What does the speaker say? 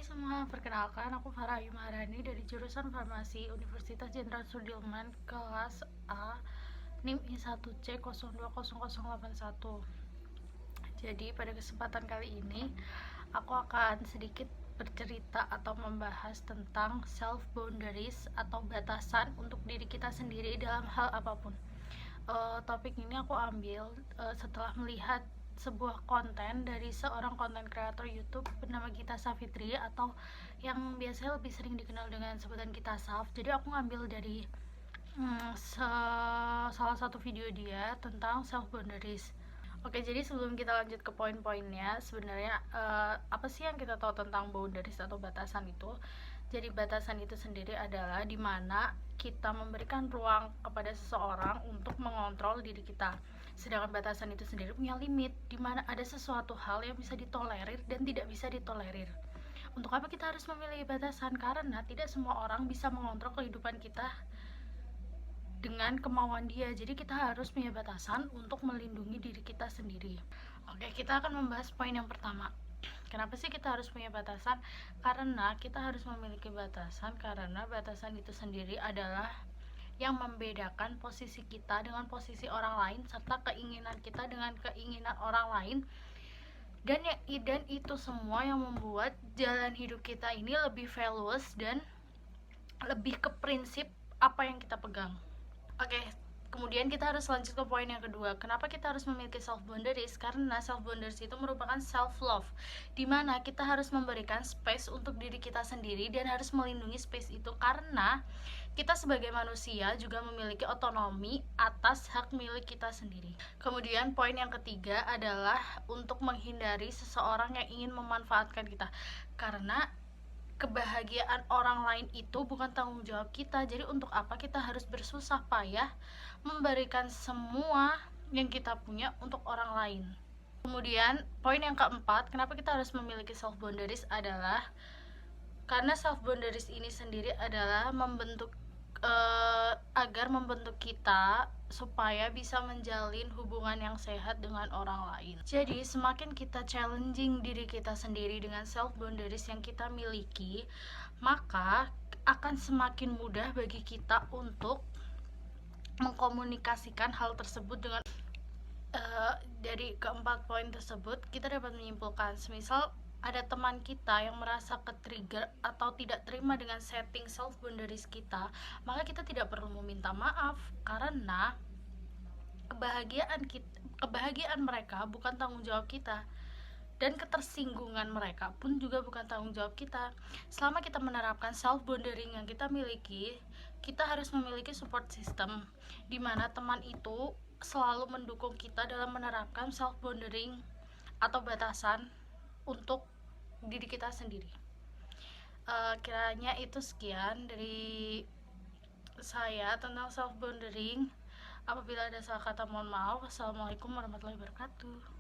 semua, perkenalkan aku Farah Ayu Maharani dari jurusan Farmasi Universitas Jenderal Sudirman kelas A NIM I1C020081. Jadi pada kesempatan kali ini aku akan sedikit bercerita atau membahas tentang self boundaries atau batasan untuk diri kita sendiri dalam hal apapun. Topik ini aku ambil setelah melihat sebuah konten dari seorang konten kreator YouTube bernama Gita Savitri atau yang biasanya lebih sering dikenal dengan sebutan Gita Sav. Jadi aku ngambil dari salah satu video dia tentang self boundaries. Oke, jadi sebelum kita lanjut ke poin-poinnya, sebenarnya apa sih yang kita tahu tentang boundaries atau batasan itu? Jadi batasan itu sendiri adalah dimana kita memberikan ruang kepada seseorang untuk mengontrol diri kita. Sedangkan batasan itu sendiri punya limit, dimana ada sesuatu hal yang bisa ditolerir dan tidak bisa ditolerir. Untuk apa kita harus memiliki batasan? Karena tidak semua orang bisa mengontrol kehidupan kita dengan kemauan dia. Jadi kita harus punya batasan untuk melindungi diri kita sendiri. Oke, kita akan membahas poin yang pertama. Kenapa sih kita harus punya batasan? Karena kita harus memiliki batasan, karena batasan itu sendiri adalah yang membedakan posisi kita dengan posisi orang lain, serta keinginan kita dengan keinginan orang lain. Dan itu semua yang membuat jalan hidup kita ini lebih values dan lebih ke prinsip apa yang kita pegang. Oke, kemudian kita harus lanjut ke poin yang kedua. Kenapa kita harus memiliki self boundaries? Karena self boundaries itu merupakan self love, dimana kita harus memberikan space untuk diri kita sendiri dan harus melindungi space itu, karena kita sebagai manusia juga memiliki otonomi atas hak milik kita sendiri. Kemudian poin yang ketiga adalah untuk menghindari seseorang yang ingin memanfaatkan kita, karena kebahagiaan orang lain itu bukan tanggung jawab kita. Jadi untuk apa kita harus bersusah payah memberikan semua yang kita punya untuk orang lain? Kemudian poin yang keempat, kenapa kita harus memiliki self boundaries adalah karena self boundaries ini sendiri adalah agar membentuk kita supaya bisa menjalin hubungan yang sehat dengan orang lain. Jadi semakin kita challenging diri kita sendiri dengan self boundaries yang kita miliki, maka akan semakin mudah bagi kita untuk mengkomunikasikan hal tersebut dengan dari keempat poin tersebut kita dapat menyimpulkan, semisal ada teman kita yang merasa ke-trigger atau tidak terima dengan setting self boundaries kita, maka kita tidak perlu meminta maaf, karena kebahagiaan mereka bukan tanggung jawab kita, dan ketersinggungan mereka pun juga bukan tanggung jawab kita. Selama kita menerapkan self boundary yang kita miliki, kita harus memiliki support system, dimana teman itu selalu mendukung kita dalam menerapkan self boundary atau batasan untuk diri kita sendiri. Kiranya itu sekian dari saya tentang self boundary. Apabila ada salah kata mohon maaf. Wassalamualaikum warahmatullahi wabarakatuh.